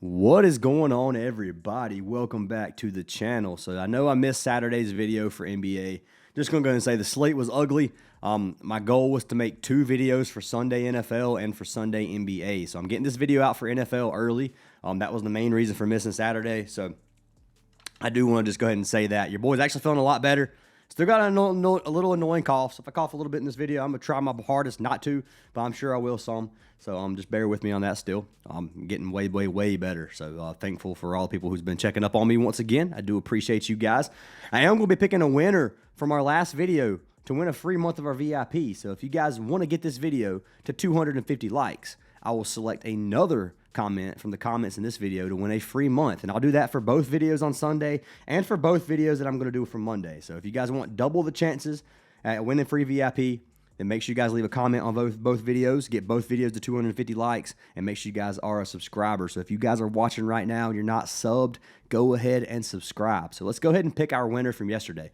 What is going on, everybody? Welcome back to the channel. So I know I missed Saturday's video for NBA. Just gonna go ahead and say the slate was ugly. My goal was to make 2 videos for Sunday NFL and for Sunday NBA. So I'm getting this video out for NFL early. That was the main reason for missing Saturday. So I do want to just go ahead and say that your boy's actually feeling a lot better. Still got a little annoying cough. So if I cough a little bit in this video, I'm going to try my hardest not to, but I'm sure I will some. So just bear with me on that still. I'm getting way, way, way better. So thankful for all the people who's been checking up on me once again. I do appreciate you guys. I am going to be picking a winner from our last video to win a free month of our VIP. So if you guys want to get this video to 250 likes, I will select another comment from the comments in this video to win a free month. And I'll do that for both videos on Sunday and for both videos that I'm going to do for Monday. So if you guys want double the chances at winning free VIP, then make sure you guys leave a comment on both videos, get both videos to 250 likes, and make sure you guys are a subscriber. So if you guys are watching right now and you're not subbed, go ahead and subscribe. So let's go ahead and pick our winner from yesterday.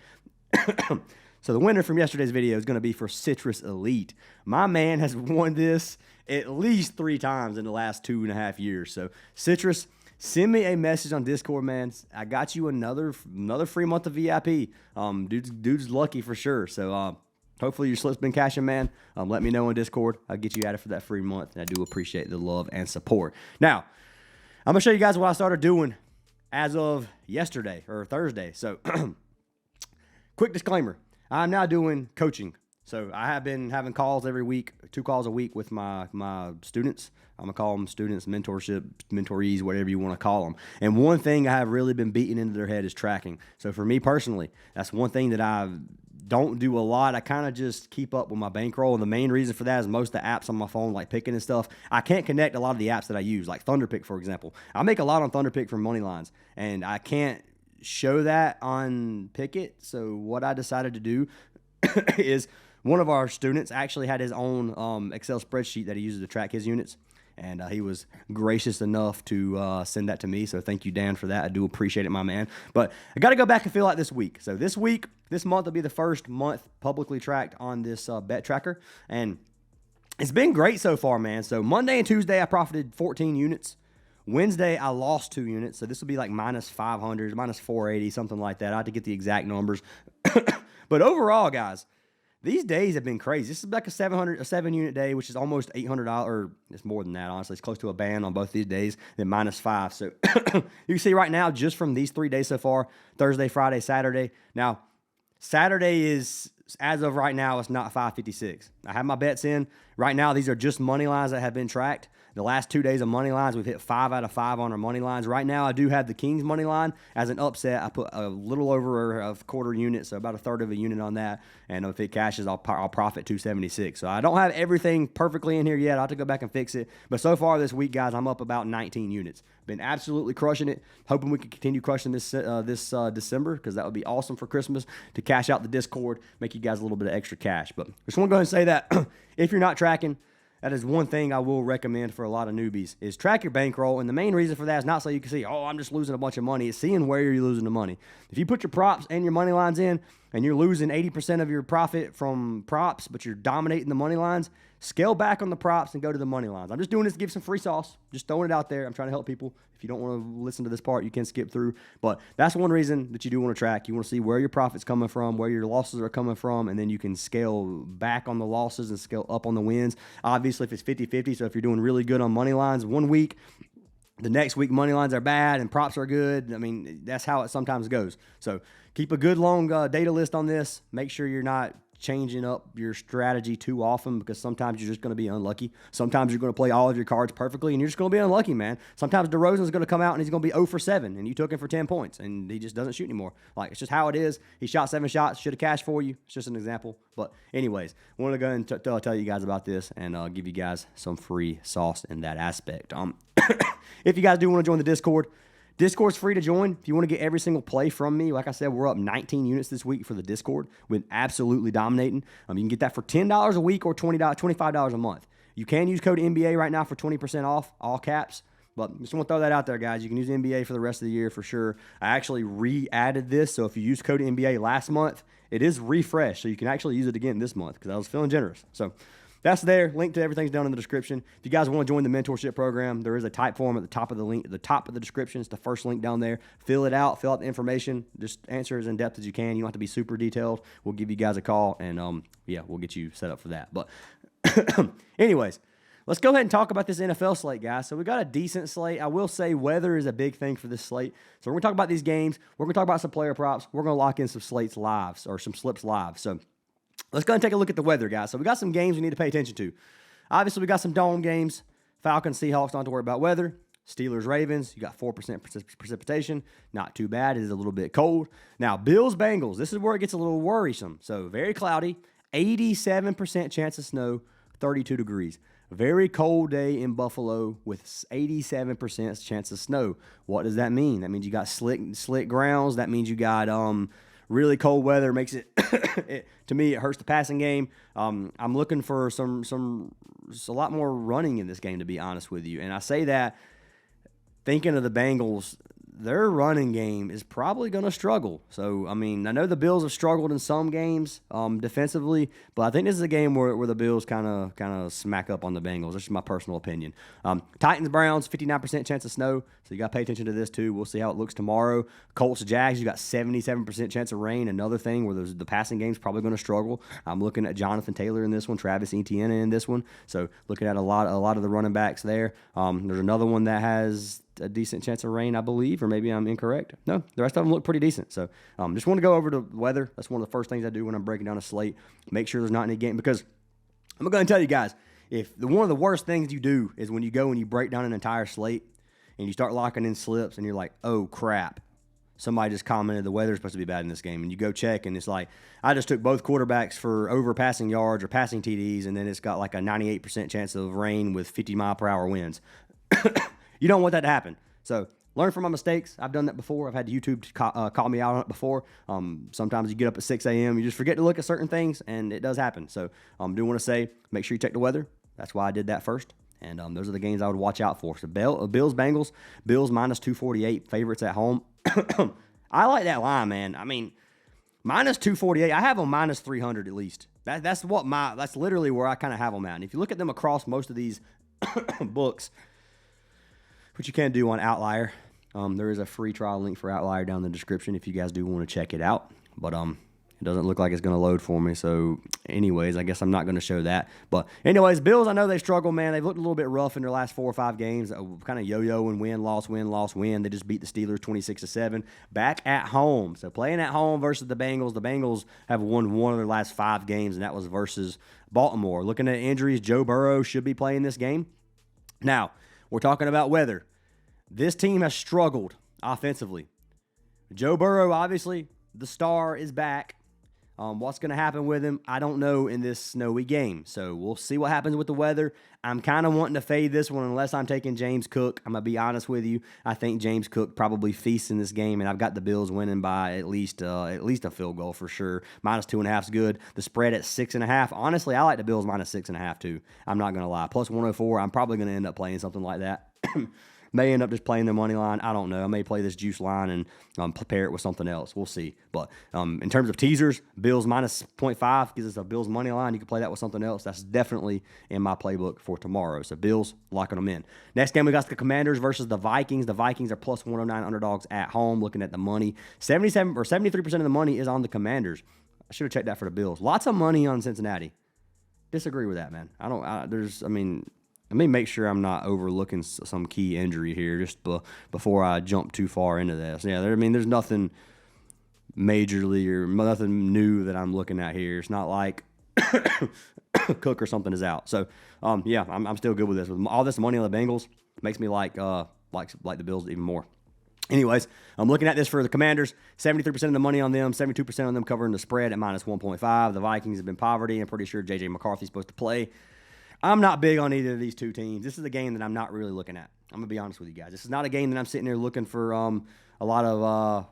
So the winner from yesterday's video is going to be for Citrus Elite. My man has won this at least 3 times in the last 2.5 years. So Citrus, send me a message on Discord, man. I got you another free month of VIP. Dude's lucky for sure. So hopefully your slip's been cashing, man. Let me know on Discord. I'll get you added for that free month, and I do appreciate the love and support. Now, I'm going to show you guys what I started doing as of yesterday or Thursday. So quick disclaimer. I'm now doing coaching. So I have been having calls every week, 2 calls a week with my students. I'm going to call them students, mentorship, mentorees, whatever you want to call them. And one thing I have really been beating into their head is tracking. So for me personally, that's one thing that I don't do a lot. I kind of just keep up with my bankroll. And the main reason for that is most of the apps on my phone, like Picking and stuff, I can't connect a lot of the apps that I use, like ThunderPick, for example. I make a lot on ThunderPick from money lines, and I can't show that on Pickett. So what I decided to do is one of our students actually had his own Excel spreadsheet that he uses to track his units, and he was gracious enough to send that to me. So thank you, Dan, for that. I do appreciate it, my man. But I got to go back and fill out this week. So this month will be the first month publicly tracked on this bet tracker, and it's been great so far, man. So Monday and Tuesday I profited 14 units. Wednesday, I lost 2 units, so this will be like minus 500, minus 480, something like that. I have to get the exact numbers. But overall, guys, these days have been crazy. This is like a 7-unit day, which is almost $800, or it's more than that, honestly. It's close to a band on both these days, then minus 5. So you can see right now, just from these 3 days so far, Thursday, Friday, Saturday. Now, Saturday is, as of right now, it's not 556. I have my bets in. Right now, these are just money lines that have been tracked. The last 2 days of money lines, we've hit 5 out of 5 on our money lines. Right now, I do have the Kings money line as an upset. I put a little over a quarter unit, so about a third of a unit on that. And if it cashes, I'll profit 276. So I don't have everything perfectly in here yet. I'll have to go back and fix it. But so far this week, guys, I'm up about 19 units. Been absolutely crushing it. Hoping we can continue crushing this December, because that would be awesome for Christmas to cash out the Discord, make you guys a little bit of extra cash. But just want to go ahead and say that if you're not tracking, that is one thing I will recommend for a lot of newbies, is track your bankroll. And the main reason for that is not so you can see, oh, I'm just losing a bunch of money. It's seeing where you're losing the money. If you put your props and your money lines in and you're losing 80% of your profit from props, but you're dominating the money lines, scale back on the props and go to the money lines. I'm just doing this to give some free sauce. Just throwing it out there. I'm trying to help people. If you don't want to listen to this part, you can skip through. But that's one reason that you do want to track. You want to see where your profit's coming from, where your losses are coming from, and then you can scale back on the losses and scale up on the wins. Obviously, if it's 50-50, so if you're doing really good on money lines one week, the next week money lines are bad and props are good. I mean, that's how it sometimes goes. So keep a good long data list on this. Make sure you're not changing up your strategy too often, because sometimes you're just going to be unlucky. Sometimes you're going to play all of your cards perfectly and you're just going to be unlucky, man. Sometimes DeRozan's going to come out and he's going to be 0 for 7 and you took him for 10 points and he just doesn't shoot anymore. Like, it's just how it is. He shot 7 shots, should have cashed for you. It's just an example. But anyways, I want to go and tell you guys about this and give you guys some free sauce in that aspect. If you guys do want to join the Discord's free to join. If you want to get every single play from me, like I said, we're up 19 units this week for the Discord. We're absolutely dominating. You can get that for $10 a week or $25 a month. You can use code NBA right now for 20% off, all caps. But just want to throw that out there, guys. You can use NBA for the rest of the year for sure. I actually re-added this, so if you used code NBA last month, it is refreshed, so you can actually use it again this month, because I was feeling generous. So that's there. Link to everything's down in the description. If you guys want to join the mentorship program, there is a type form at the top of the link, at the top of the description. It's the first link down there. Fill it out. Fill out the information. Just answer as in depth as you can. You don't have to be super detailed. We'll give you guys a call, and yeah, we'll get you set up for that. But anyways, let's go ahead and talk about this NFL slate, guys. So we got a decent slate. I will say weather is a big thing for this slate. So we're going to talk about these games. We're going to talk about some player props. We're going to lock in some slates live, or some slips live. So let's go ahead and take a look at the weather, guys. So we got some games we need to pay attention to. Obviously, we got some dome games. Falcons, Seahawks, don't have to worry about weather. Steelers, Ravens, you got 4% precipitation. Not too bad. It is a little bit cold. Now, Bills, Bengals. This is where it gets a little worrisome. So very cloudy. 87% chance of snow. 32 degrees. Very cold day in Buffalo with 87% chance of snow. What does that mean? That means you got slick grounds. That means you got really cold weather. Makes it, to me, it hurts the passing game. I'm looking for a lot more running in this game, to be honest with you. And I say that thinking of the Bengals. Their running game is probably going to struggle. So, I mean, I know the Bills have struggled in some games defensively, but I think this is a game where the Bills kind of smack up on the Bengals. That's just my personal opinion. Titans, Browns, 59% chance of snow, so you got to pay attention to this too. We'll see how it looks tomorrow. Colts, Jags, you got 77% chance of rain. Another thing where the passing game's probably going to struggle. I'm looking at Jonathan Taylor in this one, Travis Etienne in this one. So, looking at a lot of the running backs there. There's another one that has a decent chance of rain, I believe, or maybe I'm incorrect. No, the rest of them look pretty decent. So just want to go over the weather. That's one of the first things I do when I'm breaking down a slate. Make sure there's not any game, because I'm going to tell you guys, one of the worst things you do is when you go and you break down an entire slate and you start locking in slips and you're like, oh crap, somebody just commented the weather's supposed to be bad in this game, and you go check and it's like, I just took both quarterbacks for over passing yards or passing TDs, and then it's got like a 98% chance of rain with 50-mile-per-hour winds. You don't want that to happen. So learn from my mistakes. I've done that before. I've had YouTube call me out on it before. Sometimes you get up at 6 a.m. You just forget to look at certain things, and it does happen. So I do want to say, make sure you check the weather. That's why I did that first. And those are the games I would watch out for. So Bills, Bengals. Bills minus 248, favorites at home. I like that line, man. I mean, minus 248. I have them minus 300 at least. That's literally where I kind of have them at. And if you look at them across most of these books, which you can do on Outlier. There is a free trial link for Outlier down in the description if you guys do want to check it out. But it doesn't look like it's going to load for me. So anyways, I guess I'm not going to show that. But anyways, Bills, I know they struggle, man. They've looked a little bit rough in their last 4 or 5 games. Kind of yo-yo and win, loss, win, loss, win. They just beat the Steelers 26-7 back at home. So playing at home versus the Bengals. The Bengals have won one of their last 5 games, and that was versus Baltimore. Looking at injuries, Joe Burrow should be playing this game. Now, we're talking about weather. This team has struggled offensively. Joe Burrow, obviously, the star, is back. What's going to happen with him, I don't know in this snowy game. So we'll see what happens with the weather. I'm kind of wanting to fade this one unless I'm taking James Cook. I'm going to be honest with you. I think James Cook probably feasts in this game, and I've got the Bills winning by at least a field goal for sure. Minus 2.5 is good. The spread at 6.5. Honestly, I like the Bills minus 6.5 too. I'm not going to lie. Plus 104, I'm probably going to end up playing something like that. May end up just playing the money line. I don't know. I may play this juice line and pair it with something else. We'll see. But in terms of teasers, Bills minus 0.5 gives us a Bills money line. You can play that with something else. That's definitely in my playbook for tomorrow. So Bills, locking them in. Next game, we got the Commanders versus the Vikings. The Vikings are plus 109 underdogs at home. Looking at the money, 77 or 73% of the money is on the Commanders. I should have checked that for the Bills. Lots of money on Cincinnati. Disagree with that, man. Let me make sure I'm not overlooking some key injury here just before I jump too far into this. Yeah, there's nothing majorly or nothing new that I'm looking at here. It's not like Cook or something is out. So, yeah, I'm still good with this. With all this money on the Bengals, makes me like the Bills even more. Anyways, I'm looking at this for the Commanders. 73% of the money on them, 72% on them covering the spread at minus 1.5. The Vikings have been poverty. I'm pretty sure J.J. McCarthy's supposed to play. I'm not big on either of these two teams. This is a game that I'm not really looking at. I'm going to be honest with you guys. This is not a game that I'm sitting there looking for a lot of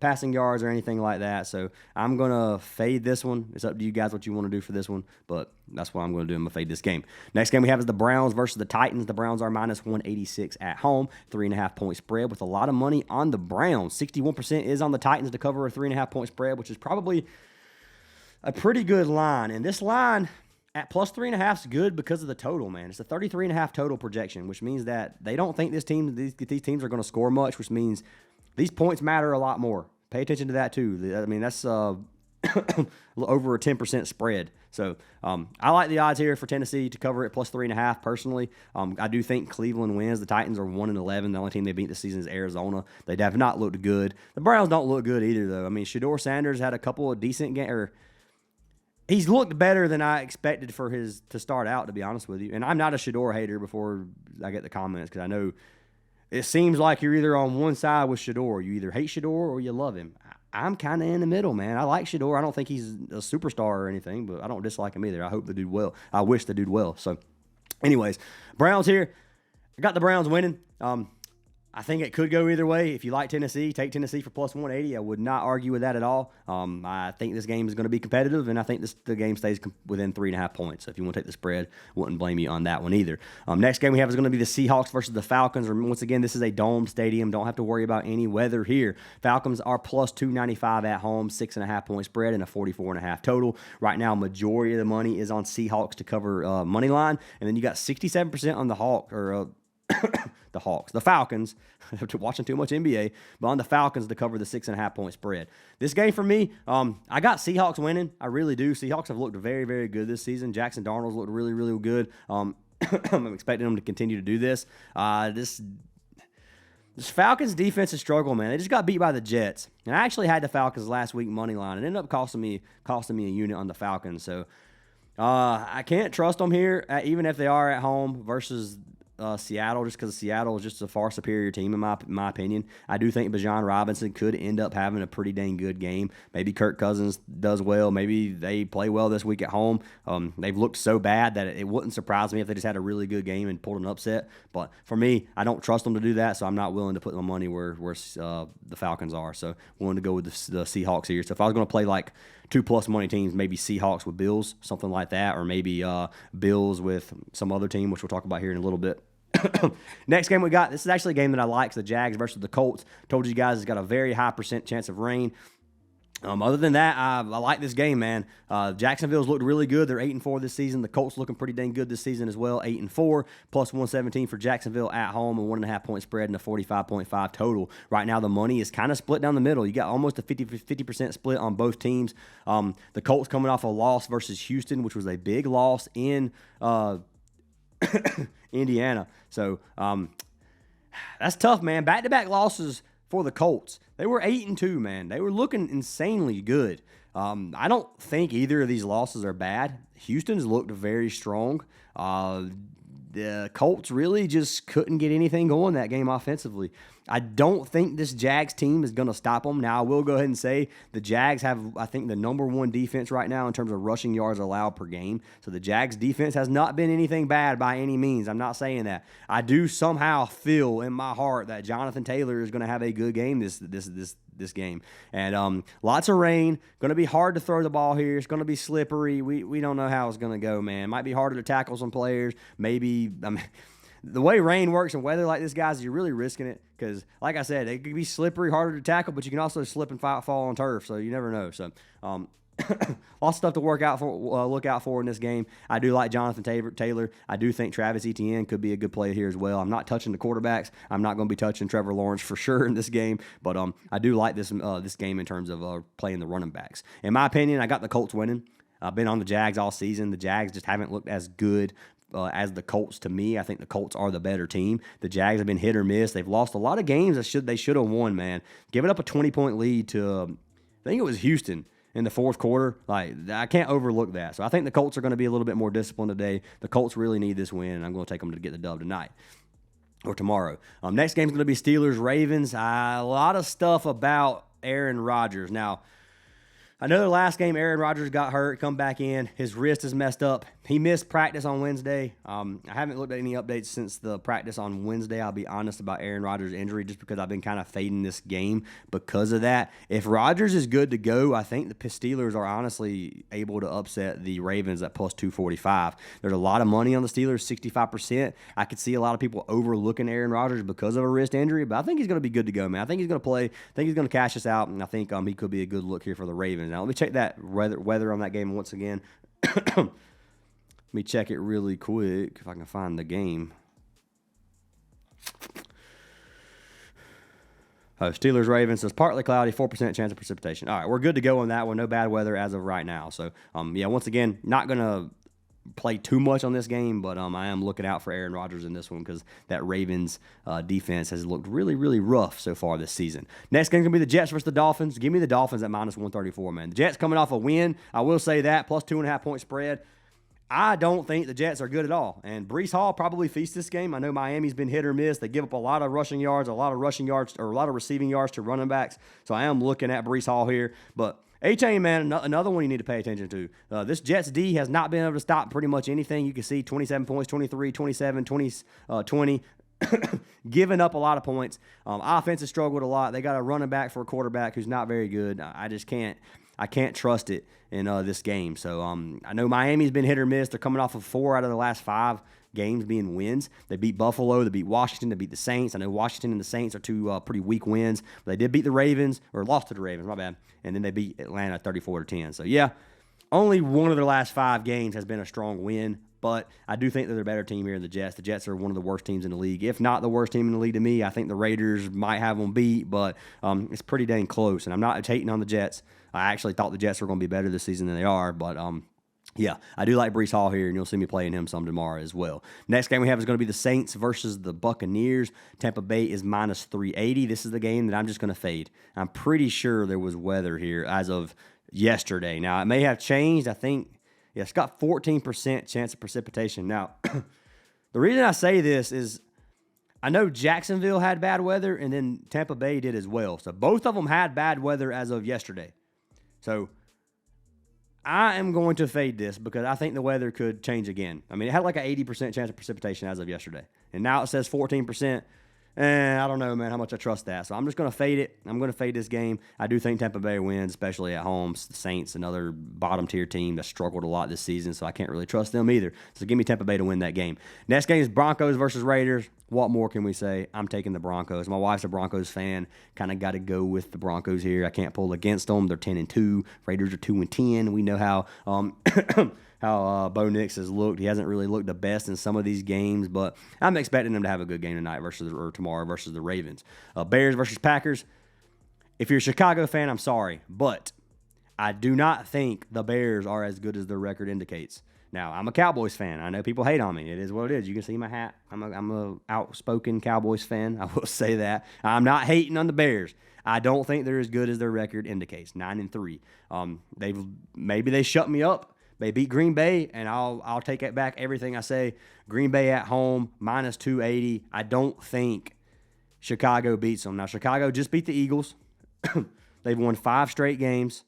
passing yards or anything like that. So I'm going to fade this one. It's up to you guys what you want to do for this one, but that's what I'm going to do. I'm going to fade this game. Next game we have is the Browns versus the Titans. The Browns are minus 186 at home, 3.5-point spread with a lot of money on the Browns. 61% is on the Titans to cover a 3.5-point spread, which is probably a pretty good line. And this line, at plus 3.5 is good because of the total, man. It's a 33.5 total projection, which means that they don't think these teams are going to score much, which means these points matter a lot more. Pay attention to that too. I mean, that's over a 10% spread. So I like the odds here for Tennessee to cover it plus 3.5. Personally, I do think Cleveland wins. The Titans are 1-11. The only team they beat this season is Arizona. They have not looked good. The Browns don't look good either, though. I mean, Shedeur Sanders had a couple of decent games. He's looked better than I expected for his to start out, to be honest with you. And I'm not a Shedeur hater before I get the comments, because I know it seems like you're either on one side with Shedeur. You either hate Shedeur or you love him. I'm kind of in the middle, man. I like Shedeur. I don't think he's a superstar or anything, but I don't dislike him either. I hope the dude well. I wish the dude well. So, anyways, Browns here. I got the Browns winning. I think it could go either way. If you like Tennessee, take Tennessee for plus 180. I would not argue with that at all. I think this game is going to be competitive, and I think the game stays within 3.5 points. So if you want to take the spread, wouldn't blame you on that one either. Next game we have is going to be the Seahawks versus the Falcons. Once again, this is a dome stadium. Don't have to worry about any weather here. Falcons are plus 295 at home, 6.5 point spread, and a 44.5 total. Right now, majority of the money is on Seahawks to cover money line, and then you got 67% on the the Falcons. Watching too much NBA, but on the Falcons to cover the 6.5 point spread. This game for me, I got Seahawks winning. I really do. Seahawks have looked very, very good this season. Jackson Darnold's looked really, really good. I'm expecting them to continue to do this. This Falcons defense is struggle, man. They just got beat by the Jets, and I actually had the Falcons last week money line. It ended up costing me a unit on the Falcons. So I can't trust them here, even if they are at home versus Seattle, just because Seattle is just a far superior team in my opinion. I do think Bijan Robinson could end up having a pretty dang good game. Maybe Kirk Cousins does well. Maybe they play well this week at home. They've looked so bad that it wouldn't surprise me if they just had a really good game and pulled an upset. But for me, I don't trust them to do that, so I'm not willing to put my money where the Falcons are. So willing to go with the Seahawks here. So if I was going to play like 2+ money teams, maybe Seahawks with Bills, something like that, or maybe Bills with some other team, which we'll talk about here in a little bit. Next game we got, this is actually a game that I like, the Jags versus the Colts. Told you guys it's got a very high % chance of rain. Other than that, I like this game, man. Jacksonville's looked really good. They're 8-4 this season. The Colts looking pretty dang good this season as well. 8-4, plus 117 for Jacksonville at home, and 1.5 point spread and a 45.5 total. Right now, the money is kind of split down the middle. You got almost a 50% split on both teams. The Colts coming off a loss versus Houston, which was a big loss in Indiana. So that's tough, man. Back-to-back losses for the Colts. They were 8-2, man. They were looking insanely good. I don't think either of these losses are bad. Houston's looked very strong. The Colts really just couldn't get anything going that game offensively. I don't think this Jags team is going to stop them. Now, I will go ahead and say the Jags have, I think, the #1 defense right now in terms of rushing yards allowed per game. So the Jags defense has not been anything bad by any means. I'm not saying that. I do somehow feel in my heart that Jonathan Taylor is going to have a good game this game. And lots of rain. Going to be hard to throw the ball here. It's going to be slippery. We don't know how it's going to go, man. Might be harder to tackle some players. Maybe, the way rain works and weather like this, guys, you're really risking it because, like I said, it could be slippery, harder to tackle, but you can also slip and fall on turf, so you never know. So, lots of stuff to look out for in this game. I do like Jonathan Taylor. I do think Travis Etienne could be a good play here as well. I'm not touching the quarterbacks. I'm not going to be touching Trevor Lawrence for sure in this game, but I do like this game in terms of playing the running backs. In my opinion, I got the Colts winning. I've been on the Jags all season. The Jags just haven't looked as good as the Colts to me. I think the Colts are the better team. The Jags have been hit or miss. They've lost a lot of games that they should have won, man. Giving up a 20-point lead to, I think it was Houston in the fourth quarter. Like, I can't overlook that. So I think the Colts are going to be a little bit more disciplined today. The Colts really need this win, and I'm going to take them to get the dub tonight or tomorrow. Next game is going to be Steelers-Ravens. A lot of stuff about Aaron Rodgers. Now, I know the last game Aaron Rodgers got hurt, come back in. His wrist is messed up. He missed practice on Wednesday. I haven't looked at any updates since the practice on Wednesday. I'll be honest about Aaron Rodgers' injury just because I've been kind of fading this game because of that. If Rodgers is good to go, I think the Steelers are honestly able to upset the Ravens at plus 245. There's a lot of money on the Steelers, 65%. I could see a lot of people overlooking Aaron Rodgers because of a wrist injury, but I think he's going to be good to go, man. I think he's going to play. I think he's going to cash this out, and I think he could be a good look here for the Ravens. Now, let me check that weather on that game once again. Let me check it really quick if I can find the game. Oh, Steelers Ravens says partly cloudy, 4% chance of precipitation. All right, we're good to go on that one. No bad weather as of right now. So, yeah, once again, not going to play too much on this game, but I am looking out for Aaron Rodgers in this one because that Ravens defense has looked really, really rough so far this season. Next game's going to be the Jets versus the Dolphins. Give me the Dolphins at minus 134, man. The Jets coming off a win. I will say that, plus 2.5 point spread. I don't think the Jets are good at all. And Breece Hall probably feasts this game. I know Miami's been hit or miss. They give up a lot of rushing yards, or a lot of receiving yards to running backs. So I am looking at Breece Hall here. But A-Chain, man, another one you need to pay attention to. This Jets D has not been able to stop pretty much anything. You can see 27 points, 23, 27, 20, giving up a lot of points. Offense has struggled a lot. They got a running back for a quarterback who's not very good. I can't trust it in this game. So I know Miami's been hit or miss. They're coming off of 4 out of the last 5 games being wins. They beat Buffalo. They beat Washington. They beat the Saints. I know Washington and the Saints are 2 pretty weak wins. But they did beat the Ravens, or lost to the Ravens, my bad. And then they beat Atlanta 34-10. So, yeah, only one of their last 5 games has been a strong win. But I do think they're the better team here in the Jets. The Jets are one of the worst teams in the league, if not the worst team in the league to me. I think the Raiders might have them beat, but it's pretty dang close. And I'm not hating on the Jets. I actually thought the Jets were going to be better this season than they are, but yeah, I do like Breece Hall here, and you'll see me playing him some tomorrow as well. Next game we have is going to be the Saints versus the Buccaneers. Tampa Bay is minus 380. This is the game that I'm just going to fade. I'm pretty sure there was weather here as of yesterday. Now, it may have changed. I think, yeah, it's got 14% chance of precipitation. Now, the reason I say this is I know Jacksonville had bad weather, and then Tampa Bay did as well. So both of them had bad weather as of yesterday. So I am going to fade this because I think the weather could change again. I mean, it had like an 80% chance of precipitation as of yesterday. And now it says 14%. I don't know, man, how much I trust that. So I'm just going to fade it. I'm going to fade this game. I do think Tampa Bay wins, especially at home. The Saints, another bottom-tier team that struggled a lot this season, so I can't really trust them either. So give me Tampa Bay to win that game. Next game is Broncos versus Raiders. What more can we say? I'm taking the Broncos. My wife's a Broncos fan. Kind of got to go with the Broncos here. I can't pull against them. They're 10-2. Raiders are 2-10. We know how how Bo Nix has looked. He hasn't really looked the best in some of these games, but I'm expecting him to have a good game tonight tomorrow versus the Ravens. Bears versus Packers. If you're a Chicago fan, I'm sorry, but I do not think the Bears are as good as their record indicates. Now, I'm a Cowboys fan. I know people hate on me. It is what it is. You can see my hat. I'm a outspoken Cowboys fan. I will say that. I'm not hating on the Bears. I don't think they're as good as their record indicates. 9-3. Maybe they shut me up. They beat Green Bay, and I'll take it back everything I say. Green Bay at home, minus 280. I don't think Chicago beats them. Now, Chicago just beat the Eagles. They've won 5 straight games.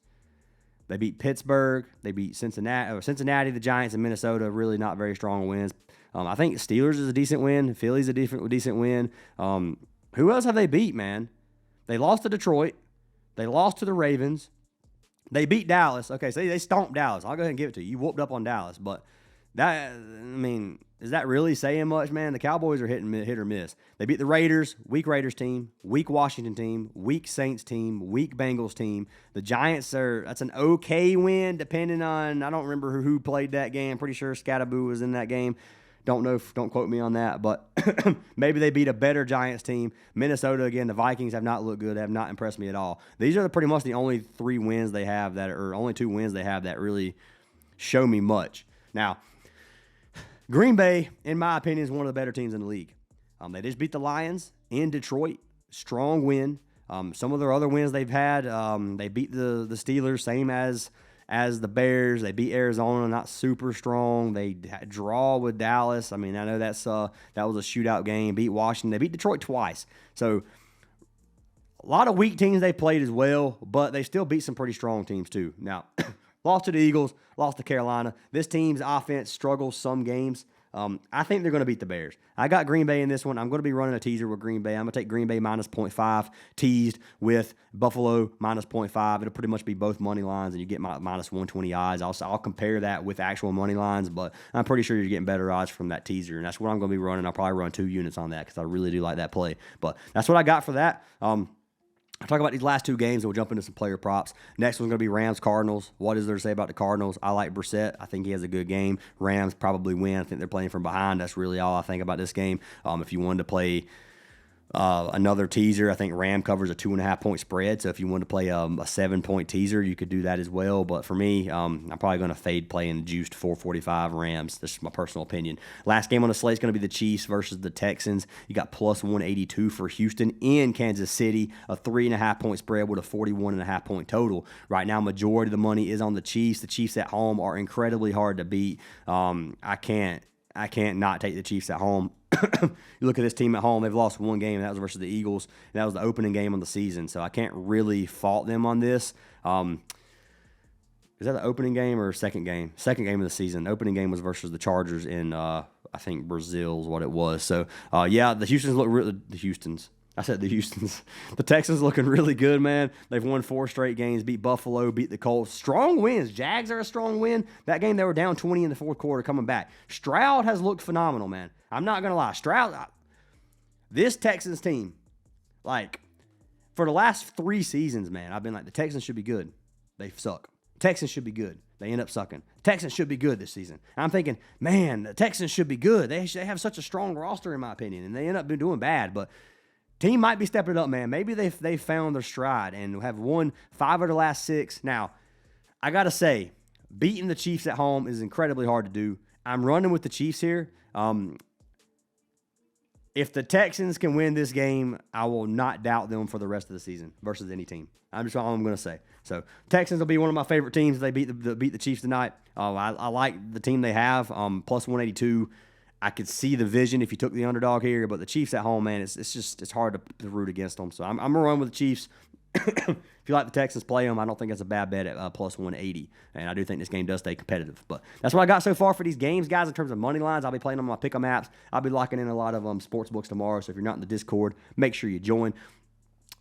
They beat Pittsburgh. They beat Cincinnati, the Giants, and Minnesota. Really not very strong wins. I think Steelers is a decent win. Philly's a decent win. Who else have they beat, man? They lost to Detroit. They lost to the Ravens. They beat Dallas. Okay, so they stomped Dallas. I'll go ahead and give it to you. You whooped up on Dallas. But that, I mean, is that really saying much, man? The Cowboys are hit or miss. They beat the Raiders, weak Raiders team, weak Washington team, weak Saints team, weak Bengals team. The Giants that's an okay win, depending on, I don't remember who played that game. Pretty sure Scatterboo was in that game. Don't know, don't quote me on that, but maybe they beat a better Giants team. Minnesota, again, the Vikings have not looked good, have not impressed me at all. These are pretty much the only 3 wins they have only 2 wins they have that really show me much. Now, Green Bay, in my opinion, is one of the better teams in the league. They just beat the Lions in Detroit. Strong win. Some of their other wins they've had, they beat the Steelers, same as the Bears. They beat Arizona, not super strong. They draw with Dallas. I mean, I know that was a shootout game. Beat Washington. They beat Detroit twice. So a lot of weak teams they played as well, but they still beat some pretty strong teams too. Now, lost to the Eagles, lost to Carolina. This team's offense struggles some games. I think they're going to beat the Bears. I got Green Bay in this one. I'm going to be running a teaser with Green Bay. I'm going to take Green Bay minus 0.5, teased with Buffalo minus 0.5. It'll pretty much be both money lines, and you get minus 120 odds. I'll compare that with actual money lines, but I'm pretty sure you're getting better odds from that teaser, and that's what I'm going to be running. I'll probably run 2 units on that because I really do like that play. But that's what I got for that. I'll talk about these last two games, and we'll jump into some player props. Next one's going to be Rams-Cardinals. What is there to say about the Cardinals? I like Brissett. I think he has a good game. Rams probably win. I think they're playing from behind. That's really all I think about this game. If you wanted to play another teaser, I think Ram covers a 2.5-point spread. So if you wanted to play a 7-point teaser, you could do that as well. But for me, I'm probably going to fade playing juiced 445 Rams. This is my personal opinion. Last game on the slate is going to be the Chiefs versus the Texans. You got plus 182 for Houston in Kansas City, a 3.5-point spread with a 41.5-point total. Right now, majority of the money is on the Chiefs. The Chiefs at home are incredibly hard to beat. I can't not take the Chiefs at home. You look at this team at home, they've lost one game, and that was versus the Eagles, and that was the opening game of the season, so I can't really fault them on this. Is that the opening game or second game? Second game of the season. The opening game was versus the Chargers in, I think, Brazil is what it was. So, yeah, the Houstons look really – the Houstons. I said the Houstons. The Texans looking really good, man. They've won 4 straight games, beat Buffalo, beat the Colts. Strong wins. Jags are a strong win. That game, they were down 20 in the fourth quarter coming back. Stroud has looked phenomenal, man. I'm not going to lie. This Texans team, like, for the last 3 seasons, man, I've been like, the Texans should be good. They suck. Texans should be good. They end up sucking. Texans should be good this season. I'm thinking, man, the Texans should be good. They have such a strong roster, in my opinion, and they end up doing bad, but team might be stepping it up, man. Maybe they've found their stride and have won 5 of the last 6. Now, I got to say, beating the Chiefs at home is incredibly hard to do. I'm running with the Chiefs here. If the Texans can win this game, I will not doubt them for the rest of the season versus any team. I'm just all I'm going to say. So Texans will be one of my favorite teams if they beat the Chiefs tonight. I like the team they have, plus 182. I could see the vision if you took the underdog here, but the Chiefs at home, man, it's hard to root against them. So I'm going to run with the Chiefs. If you like the Texans, play them. I don't think that's a bad bet at plus 180. And I do think this game does stay competitive. But that's what I got so far for these games, guys, in terms of money lines. I'll be playing on my pick'em apps. I'll be locking in a lot of sports books tomorrow. So if you're not in the Discord, make sure you join.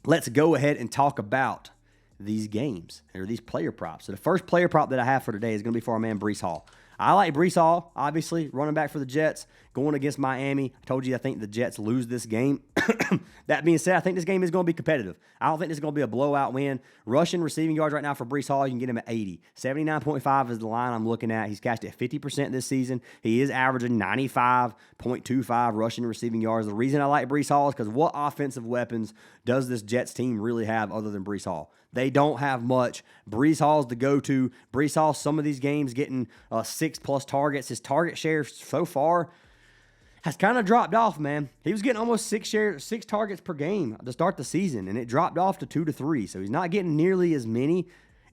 Let's go ahead and talk about these games or these player props. So the first player prop that I have for today is going to be for our man Breece Hall. I like Breece Hall, obviously, running back for the Jets, going against Miami. I told you I think the Jets lose this game. That being said, I think this game is going to be competitive. I don't think this is going to be a blowout win. Rushing receiving yards right now for Breece Hall, you can get him at 80. 79.5 is the line I'm looking at. He's cashed at 50% this season. He is averaging 95.25 rushing and receiving yards. The reason I like Breece Hall is because what offensive weapons does this Jets team really have other than Breece Hall? They don't have much. Breece Hall's the go-to. Breece Hall, some of these games getting 6+ targets. His target share so far has kind of dropped off, man. He was getting almost 6 targets per game to start the season, and it dropped off to 2 to 3. So he's not getting nearly as many.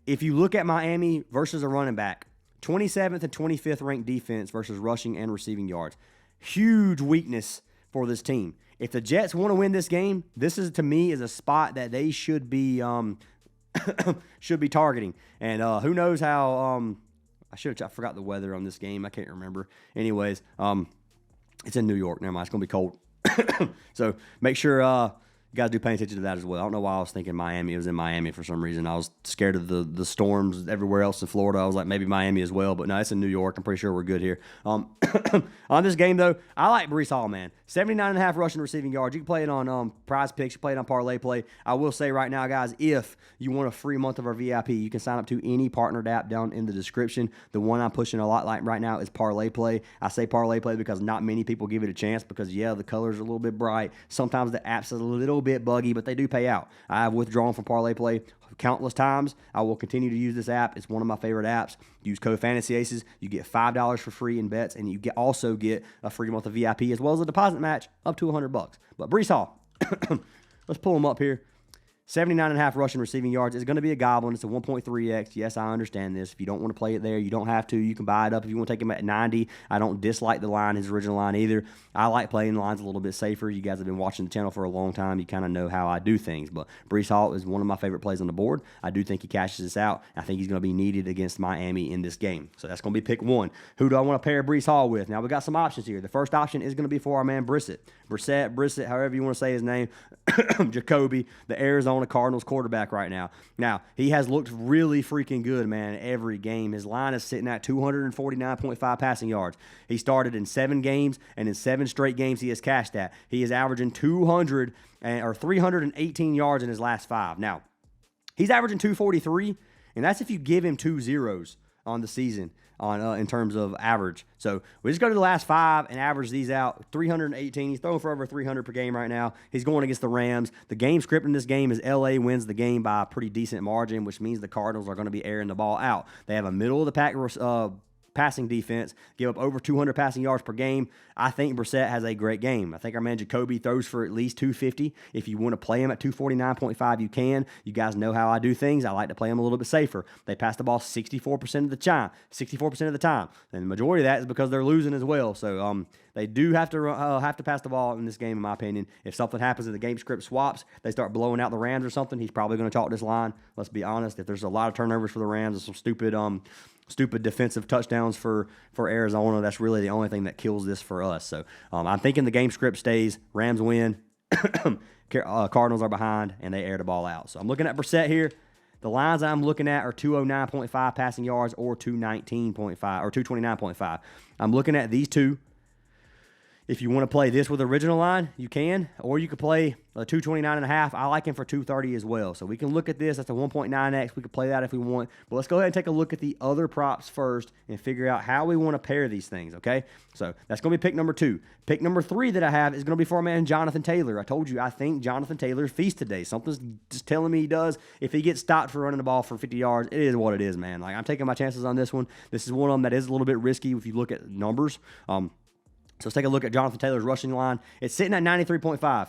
If you look at Miami versus a running back, 27th and 25th ranked defense versus rushing and receiving yards. Huge weakness for this team. If the Jets want to win this game, this is, to me, is a spot that they should be should be targeting. And who knows how I forgot the weather on this game. I can't remember. Anyways, it's in New York. Never mind. It's going to be cold. So make sure you guys do pay attention to that as well. I don't know why I was thinking Miami. It was in Miami for some reason. I was scared of the storms everywhere else in Florida. I was like, maybe Miami as well. But no, it's in New York. I'm pretty sure we're good here. On this game, though, I like Breece Hall, man. 79.5 rushing receiving yards. You can play it on Prizepicks. You play it on parlay play. I will say right now, guys, if you want a free month of our VIP, you can sign up to any partnered app down in the description. The one I'm pushing a lot like right now is parlay play. I say parlay play because not many people give it a chance because, yeah, the colors are a little bit bright. Sometimes the app's a little bit buggy, but they do pay out. I have withdrawn from parlay play countless times. I will continue to use this app. It's one of my favorite apps. Use code Fantasy Aces. You get $5 for free in bets, and you also get a free month of VIP as well as a deposit match up to $100. But Breece Hall, let's pull him up here. 79.5 rushing receiving yards. It's going to be a goblin. It's a 1.3x. Yes, I understand this. If you don't want to play it there, you don't have to. You can buy it up if you want to take him at 90. I don't dislike the line, his original line either. I like playing the lines a little bit safer. You guys have been watching the channel for a long time. You kind of know how I do things. But Breece Hall is one of my favorite plays on the board. I do think he cashes this out. I think he's going to be needed against Miami in this game. So that's going to be pick one. Who do I want to pair Breece Hall with? Now, we got some options here. The first option is going to be for our man Brissett, however you want to say his name. Jacoby, the Arizona Arizona Cardinals quarterback right now. Now, he has looked really freaking good, man, every game. His line is sitting at 249.5 passing yards. He started in 7 games, and in 7 straight games he has cashed that. He is averaging 318 yards in his last 5. Now, he's averaging 243, and that's if you give him 2 zeros on the season in terms of average. So we just go to the last 5 and average these out. 318. He's throwing for over 300 per game right now. He's going against the Rams. The game script in this game is LA wins the game by a pretty decent margin, which means the Cardinals are going to be airing the ball out. They have a middle-of-the-pack passing defense, give up over 200 passing yards per game. I think Brissett has a great game. I think our man Jacoby throws for at least 250. If you want to play him at 249.5, you can. You guys know how I do things. I like to play him a little bit safer. They pass the ball 64% of the time. 64% of the time. And the majority of that is because they're losing as well. So they do have to pass the ball in this game, in my opinion. If something happens and the game script swaps, they start blowing out the Rams or something, he's probably going to chalk this line. Let's be honest. If there's a lot of turnovers for the Rams and some stupid defensive touchdowns for Arizona, that's really the only thing that kills this for us. So I'm thinking the game script stays. Rams win. Cardinals are behind, and they air the ball out. So I'm looking at Brissett here. The lines I'm looking at are 209.5 passing yards or 219.5 or 229.5. I'm looking at these two. If you want to play this with the original line, you can, or you could play a 229.5. I like him for 230 as well. So we can look at this. That's a 1.9x. We could play that if we want. But let's go ahead and take a look at the other props first and figure out how we want to pair these things, okay? So that's going to be pick number 2. Pick number 3 that I have is going to be for our man Jonathan Taylor. I told you I think Jonathan Taylor feasts today. Something's just telling me he does. If he gets stopped for running the ball for 50 yards, it is what it is, man. Like, I'm taking my chances on this one. This is one of them that is a little bit risky if you look at numbers. So let's take a look at Jonathan Taylor's rushing line. It's sitting at 93.5.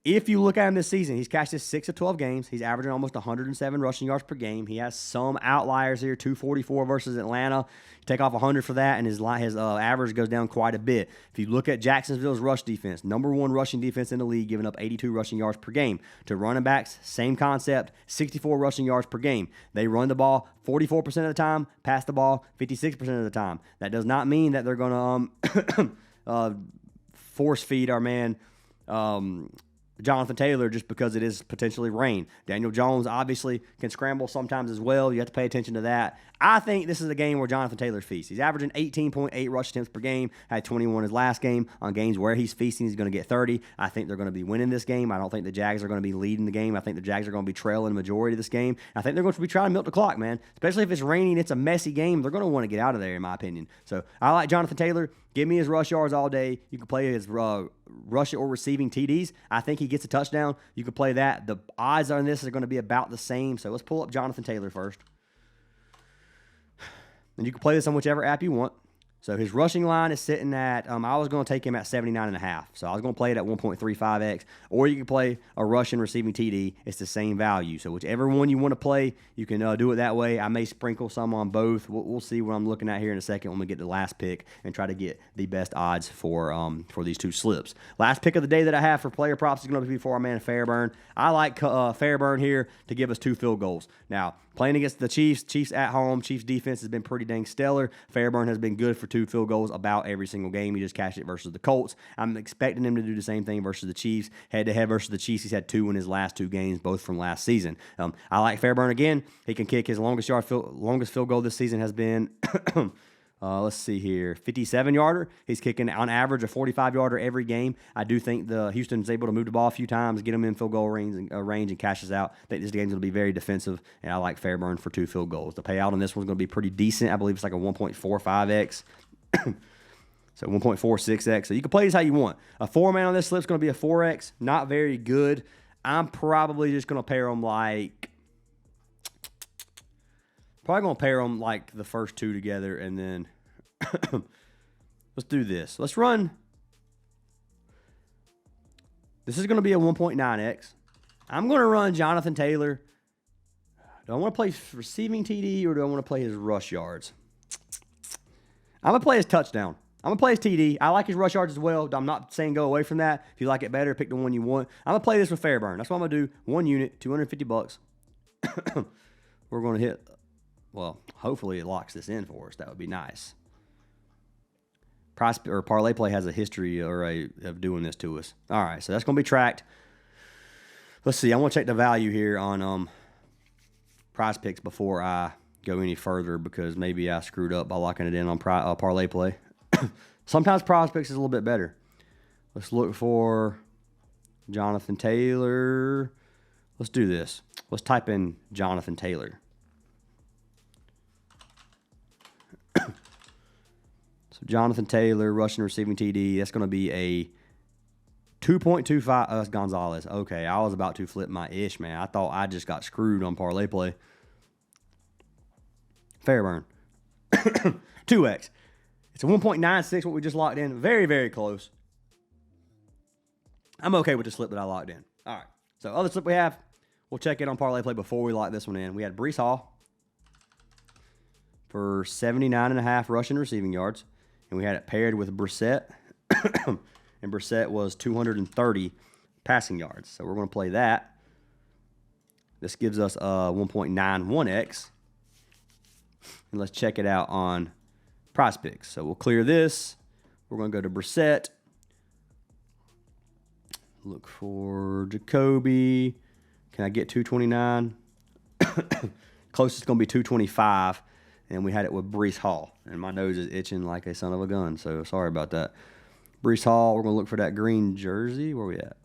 If you look at him this season, he's cashed his 6 of 12 games. He's averaging almost 107 rushing yards per game. He has some outliers here, 244 versus Atlanta. You take off 100 for that, and his average goes down quite a bit. If you look at Jacksonville's rush defense, number 1 rushing defense in the league, giving up 82 rushing yards per game. To running backs, same concept, 64 rushing yards per game. They run the ball 44% of the time, pass the ball 56% of the time. That does not mean that they're going to force feed our man Jonathan Taylor just because it is potentially rain. Daniel Jones obviously can scramble sometimes as well. You have to pay attention to that. I think this is a game where Jonathan Taylor feasts. He's averaging 18.8 rush attempts per game, had 21 his last game. On games where he's feasting, he's going to get 30. I think they're going to be winning this game. I don't think the Jags are going to be leading the game. I think the Jags are going to be trailing the majority of this game. I think they're going to be trying to milk the clock, man. Especially if it's raining, it's a messy game. They're going to want to get out of there, in my opinion. So I like Jonathan Taylor. Give me his rush yards all day. You can play his rush or receiving TDs. I think he gets a touchdown. You can play that. The odds on this are going to be about the same. So let's pull up Jonathan Taylor first. And you can play this on whichever app you want. So his rushing line is sitting at, I was going to take him at 79.5. So I was going to play it at 1.35x. Or you can play a rush and receiving TD. It's the same value. So whichever one you want to play, you can do it that way. I may sprinkle some on both. We'll see what I'm looking at here in a second when we get to the last pick and try to get the best odds for these two slips. Last pick of the day that I have for player props is going to be for our man Fairburn. I like Fairburn here to give us 2 field goals. Now, playing against the Chiefs at home, Chiefs defense has been pretty dang stellar. Fairburn has been good for 2 field goals about every single game. He just cashed it versus the Colts. I'm expecting him to do the same thing versus the Chiefs. Head-to-head versus the Chiefs, he's had 2 in his last 2 games, both from last season. I like Fairburn again. He can kick. His longest field goal this season has been let's see here, 57-yarder. He's kicking on average a 45-yarder every game. I do think the Houston's able to move the ball a few times, get him in field goal range and cashes out. I think this game's going to be very defensive, and I like Fairburn for 2 field goals. The payout on this one's going to be pretty decent. I believe it's like a 1.45x. So 1.46x. So you can play this how you want. A 4-man on this slip's going to be a 4x. Not very good. I'm probably just going to pair them like the first 2 together, and then let's do this. Let's run. This is going to be a 1.9x. I'm going to run Jonathan Taylor. Do I want to play receiving TD or do I want to play his rush yards? I'm going to play his touchdown. I'm going to play his TD. I like his rush yards as well. I'm not saying go away from that. If you like it better, pick the one you want. I'm going to play this with Fairburn. That's what I'm going to do. 1 unit, $250. We're going to hit, well, hopefully it locks this in for us. That would be nice. Parlay Play has a history of doing this to us. All right, so that's going to be tracked. Let's see. I want to check the value here on Prizepicks before I go any further, because maybe I screwed up by locking it in on parlay play. Sometimes Prizepicks is a little bit better. Let's look for Jonathan Taylor. Let's do this. Let's type in Jonathan Taylor. So Jonathan Taylor, rushing receiving TD. That's going to be a 2.25. That's Gonzalez. Okay, I was about to flip my ish, man. I thought I just got screwed on parlay play. Fairburn. 2x. It's a 1.96, what we just locked in. Very, very close. I'm okay with the slip that I locked in. All right. So other slip we have, we'll check it on parlay play before we lock this one in. We had Breece Hall for 79.5 rushing receiving yards. And we had it paired with Brissett. And Brissett was 230 passing yards. So we're going to play that. This gives us a 1.91x. And let's check it out on Prizepicks. So we'll clear this. We're going to go to Brissett. Look for Jacoby. Can I get 229? Closest is going to be 225. And we had it with Breece Hall. And my nose is itching like a son of a gun. So sorry about that. Breece Hall, we're going to look for that green jersey. Where are we at?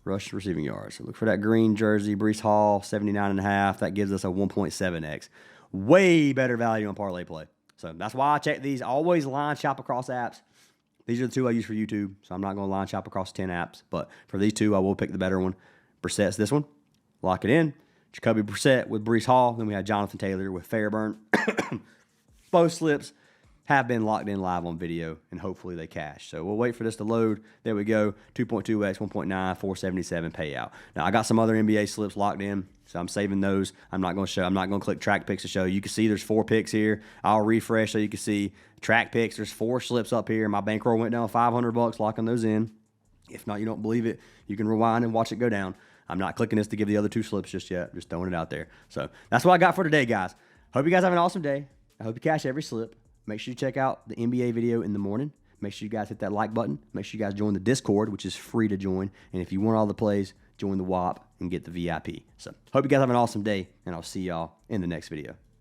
Rush receiving yards. So look for that green jersey. Breece Hall, 79.5. That gives us a 1.7x. Way better value on parlay play. So that's why I check these. I always line shop across apps. These are the two I use for YouTube. So I'm not going to line shop across 10 apps. But for these two, I will pick the better one. Brissett's this one. Lock it in. Jacoby Brissett with Breece Hall. Then we had Jonathan Taylor with Fairburn. Both slips have been locked in live on video, and hopefully they cash. So we'll wait for this to load. There we go. 2.2x, 1.9, 477 payout. Now, I got some other NBA slips locked in, so I'm saving those. I'm not going to click track picks to show. You can see there's 4 picks here. I'll refresh so you can see track picks. There's 4 slips up here. My bankroll went down $500 locking those in. If not, you don't believe it, you can rewind and watch it go down. I'm not clicking this to give the other 2 slips just yet. Just throwing it out there. So that's what I got for today, guys. Hope you guys have an awesome day. I hope you cash every slip. Make sure you check out the NBA video in the morning. Make sure you guys hit that like button. Make sure you guys join the Discord, which is free to join. And if you want all the plays, join the WAP and get the VIP. So hope you guys have an awesome day, and I'll see y'all in the next video.